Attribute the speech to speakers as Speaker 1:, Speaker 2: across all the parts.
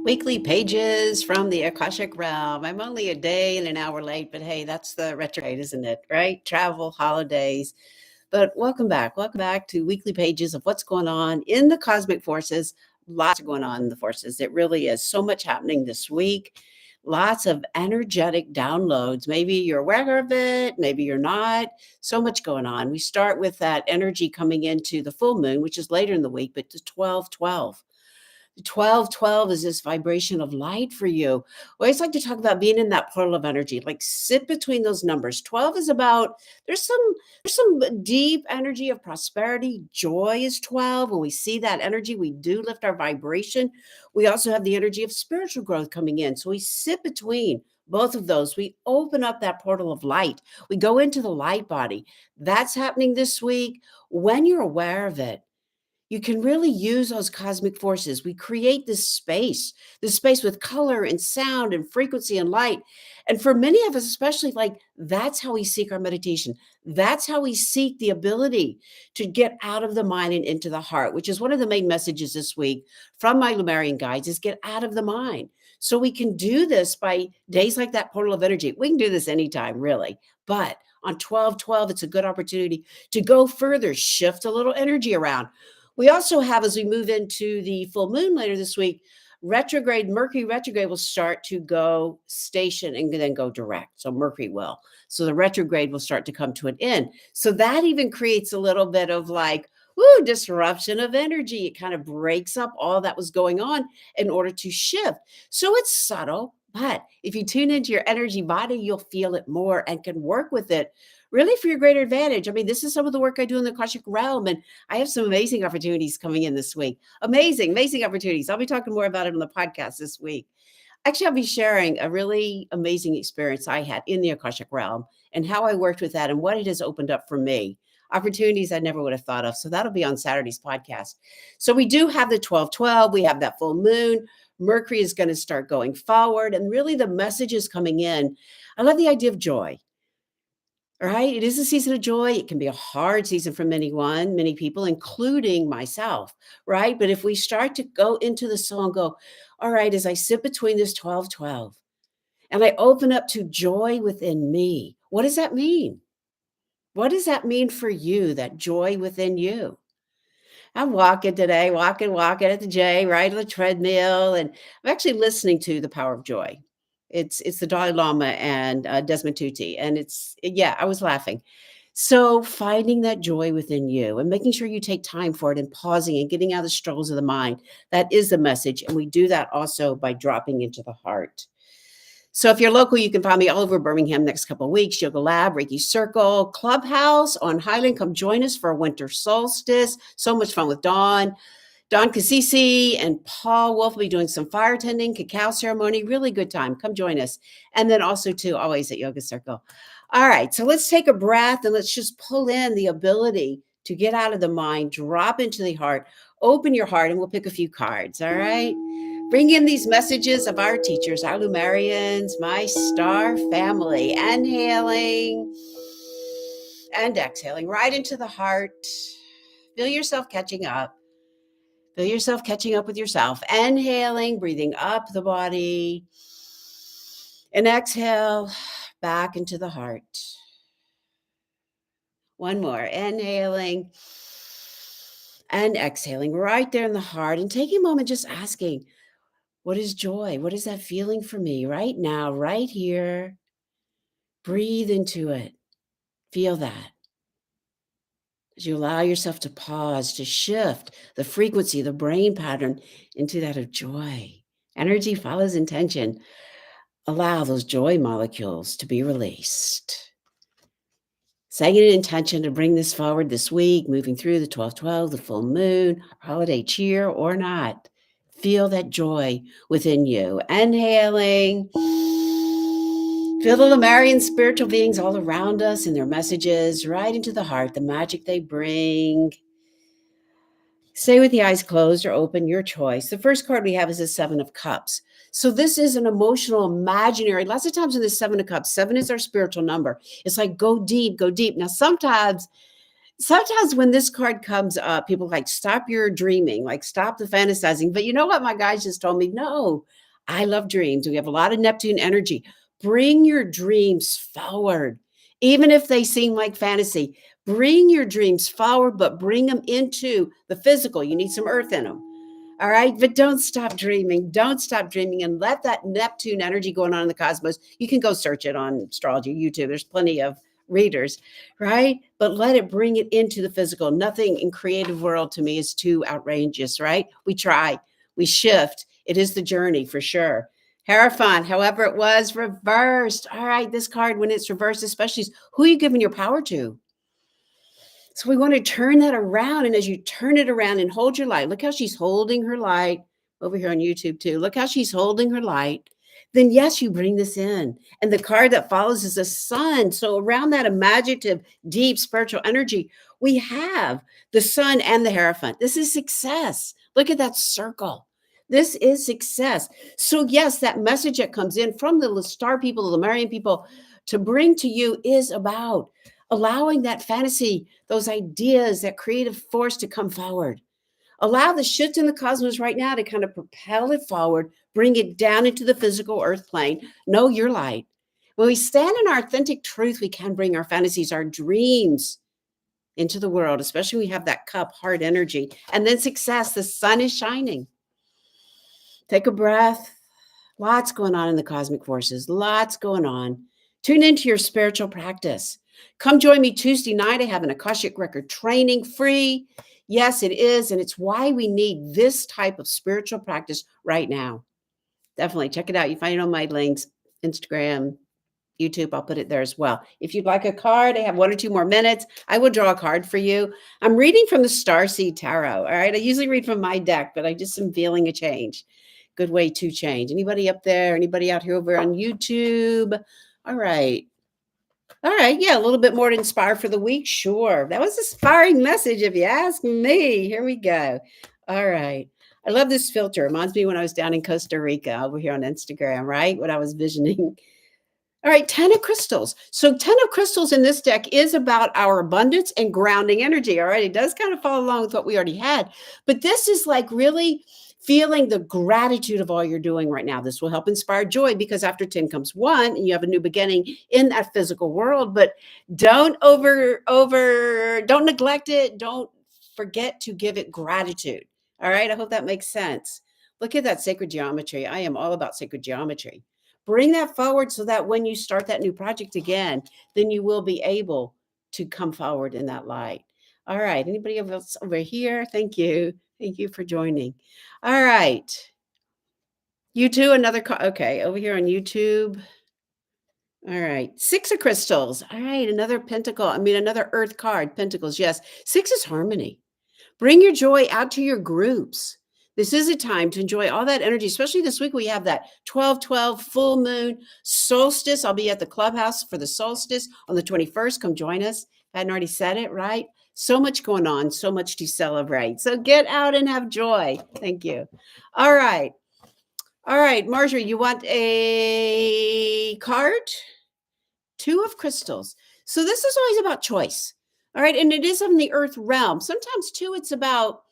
Speaker 1: Weekly pages from the Akashic realm. I'm only a day and an hour late, but hey, that's the retrograde, isn't it? Right? Travel, holidays. But welcome back. Welcome back to weekly pages of what's going on in the cosmic forces. Lots going on in the forces. It really is so much happening this week. Lots of energetic downloads. Maybe you're aware of it, maybe you're not. So much going on. We start with that energy coming into the full moon, which is later in the week, but the 12/12. 12/12 is this vibration of light for you. I always like to talk about being in that portal of energy, like sit between those numbers. 12 is about there's some deep energy of prosperity. Joy is 12. When we see that energy, we do lift our vibration. We also have the energy of spiritual growth coming in. So we sit between both of those. We open up that portal of light. We go into the light body. That's happening this week. When you're aware of it, you can really use those cosmic forces. We create this space with color and sound and frequency and light. And for many of us, especially, like that's how we seek our meditation. That's how we seek the ability to get out of the mind and into the heart, which is one of the main messages this week from my Lemurian guides is get out of the mind. So we can do this by days like that portal of energy. We can do this anytime, really. But on 12/12, it's a good opportunity to go further, shift a little energy around. We also have, as we move into the full moon later this week, Mercury retrograde will start to go station and then go direct. So Mercury will. So the retrograde will start to come to an end. So that even creates a little bit of like, woo, disruption of energy. It kind of breaks up all that was going on in order to shift. So it's subtle, but if you tune into your energy body, you'll feel it more and can work with it really for your greater advantage. I mean, this is some of the work I do in the Akashic realm, and I have some amazing opportunities coming in this week. Amazing, amazing opportunities. I'll be talking more about it on the podcast this week. Actually, I'll be sharing a really amazing experience I had in the Akashic realm and how I worked with that and what it has opened up for me. Opportunities I never would have thought of. So that'll be on Saturday's podcast. So we do have the 12/12. We have that full moon. Mercury is going to start going forward. And really, the message is coming in. I love the idea of joy. Right? It is a season of joy. It can be a hard season for many people, including myself, right? But if we start to go into the soul and go, all right, as I sit between this 12/12 and I open up to joy within me, what does that mean? What does that mean for you, that joy within you? I'm walking today, walking at the J, right on the treadmill, and I'm actually listening to The Power of Joy. It's the Dalai Lama and Desmond Tutu, and yeah, I was laughing. So finding that joy within you and making sure you take time for it and pausing and getting out of the struggles of the mind, that is the message, and we do that also by dropping into the heart. So if you're local, you can find me all over Birmingham next couple of weeks. Yoga Lab, Reiki Circle, Clubhouse on Highland. Come join us for winter solstice. So much fun with Don Cassisi and Paul Wolf will be doing some fire tending, cacao ceremony. Really good time. Come join us. And then also, too, always at Yoga Circle. All right. So let's take a breath and let's just pull in the ability to get out of the mind, drop into the heart, open your heart, and we'll pick a few cards. All right. Bring in these messages of our teachers, our Lemurians, my star family. Inhaling and exhaling right into the heart. Feel yourself catching up. Feel yourself catching up with yourself. Inhaling, breathing up the body. And exhale back into the heart. One more. Inhaling and exhaling right there in the heart. And taking a moment just asking, what is joy? What is that feeling for me right now, right here? Breathe into it. Feel that. As you allow yourself to pause, to shift the frequency, the brain pattern into that of joy. Energy follows intention. Allow those joy molecules to be released. Setting an intention to bring this forward this week, moving through the 12/12, the full moon, holiday cheer or not. Feel that joy within you. Inhaling. Feel the Lemurian spiritual beings all around us and their messages right into the heart, the magic they bring. Stay with the eyes closed or open, your choice. The first card we have is the Seven of Cups. So this is an emotional, imaginary. Lots of times in the Seven of Cups, seven is our spiritual number. It's like go deep, go deep. Now, sometimes Sometimes when this card comes up, people like, stop your dreaming, like, stop the fantasizing. But you know what? My guys just told me, no, I love dreams. We have a lot of Neptune energy. Bring your dreams forward, even if they seem like fantasy. Bring your dreams forward, but bring them into the physical. You need some earth in them. All right. But don't stop dreaming. Don't stop dreaming and let that Neptune energy going on in the cosmos. You can go search it on astrology, YouTube. There's plenty of readers, right? But let it bring it into the physical. Nothing in creative world to me is too outrageous, right? We try, we shift. It is the journey for sure. Hierophant, however, it was reversed. All right. This card, when it's reversed, especially, who are you giving your power to? So we want to turn that around. And as you turn it around and hold your light, look how she's holding her light over here on YouTube too. Look how she's holding her light. Then yes, you bring this in. And the card that follows is the sun. So around that imaginative, deep spiritual energy, we have the sun and the Hierophant. This is success. Look at that circle. This is success. So yes, that message that comes in from the star people, the Lemurian people, to bring to you is about allowing that fantasy, those ideas, that creative force to come forward. Allow the shift in the cosmos right now to kind of propel it forward, bring it down into the physical earth plane. Know your light. When we stand in our authentic truth, we can bring our fantasies, our dreams into the world, especially when we have that cup, heart energy. And then success, the sun is shining. Take a breath. Lots going on in the cosmic forces, lots going on. Tune into your spiritual practice. Come join me Tuesday night. I have an Akashic record training free. Yes, it is. And it's why we need this type of spiritual practice right now. Definitely check it out. You find it on my links, Instagram, YouTube. I'll put it there as well. If you'd like a card, I have 1 or 2 more minutes. I will draw a card for you. I'm reading from the Starseed Tarot. All right. I usually read from my deck, but I just am feeling a change. Good way to change. Anybody up there? Anybody out here over on YouTube? All right. All right. Yeah, a little bit more to inspire for the week. Sure. That was an inspiring message, if you ask me. Here we go. All right. I love this filter. It reminds me when I was down in Costa Rica over here on Instagram, right? What I was visioning. All right, 10 of crystals. So 10 of crystals in this deck is about our abundance and grounding energy. All right, it does kind of follow along with what we already had. But this is like really feeling the gratitude of all you're doing right now. This will help inspire joy because after 10 comes 1 and you have a new beginning in that physical world. But don't don't neglect it. Don't forget to give it gratitude. All right, I hope that makes sense. Look at that sacred geometry. I am all about sacred geometry. Bring that forward so that when you start that new project again, then you will be able to come forward in that light. All right. Anybody else over here? Thank you. Thank you for joining. All right. You too. Another. Okay. Over here on YouTube. All right. 6 of crystals. All right. Another pentacle. Another earth card. Pentacles. Yes. 6 is harmony. Bring your joy out to your groups. This is a time to enjoy all that energy, especially this week. We have that 12/12 full moon solstice. I'll be at the clubhouse for the solstice on the 21st. Come join us. I hadn't already said it, right? So much going on, so much to celebrate. So get out and have joy. Thank you. All right. All right, Marjorie, you want a card? 2 of crystals. So this is always about choice. All right. And it is in the earth realm. Sometimes, too, it's about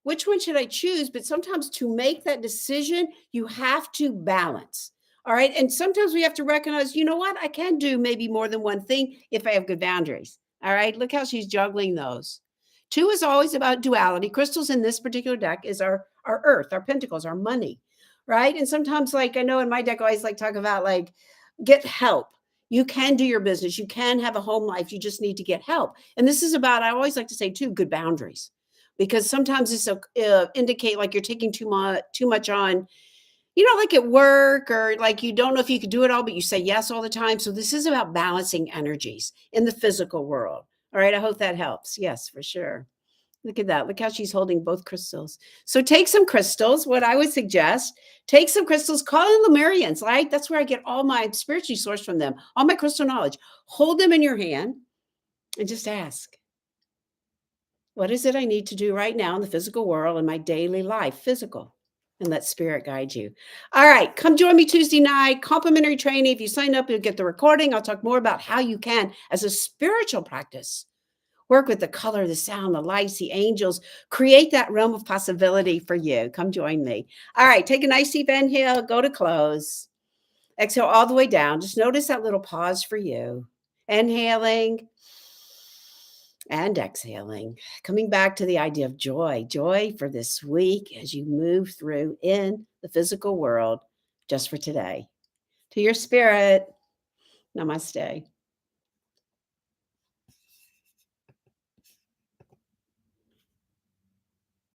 Speaker 1: which one should I choose? But sometimes to make that decision, you have to balance. All right. And sometimes we have to recognize, you know what? I can do maybe more than one thing if I have good boundaries. All right. Look how she's juggling those. 2 is always about duality. Crystals in this particular deck is our earth, our pentacles, our money. Right. And sometimes, like I know in my deck, I always like talk about like get help. You can do your business. You can have a home life. You just need to get help. And this is about, I always like to say too, good boundaries, because sometimes this indicate like you're taking too much on, like at work, or like you don't know if you could do it all, but you say yes all the time. So this is about balancing energies in the physical world. All right. I hope that helps. Yes, for sure. Look at that. Look how she's holding both crystals. So take some crystals. What I would suggest, take some crystals, call in Lemurians, right? That's where I get all my spiritually sourced from them, all my crystal knowledge. Hold them in your hand and just ask, what is it I need to do right now in the physical world, in my daily life, physical? And let spirit guide you. All right. Come join me Tuesday night, complimentary training. If you sign up, you'll get the recording. I'll talk more about how you can, as a spiritual practice, Work with the color, the sound, the lights, the angels. Create that realm of possibility for you. Come join me. All right, take a nice deep inhale, go to close. Exhale all the way down. Just notice that little pause for you. Inhaling and exhaling. Coming back to the idea of joy, joy for this week as you move through in the physical world just for today. To your spirit, namaste.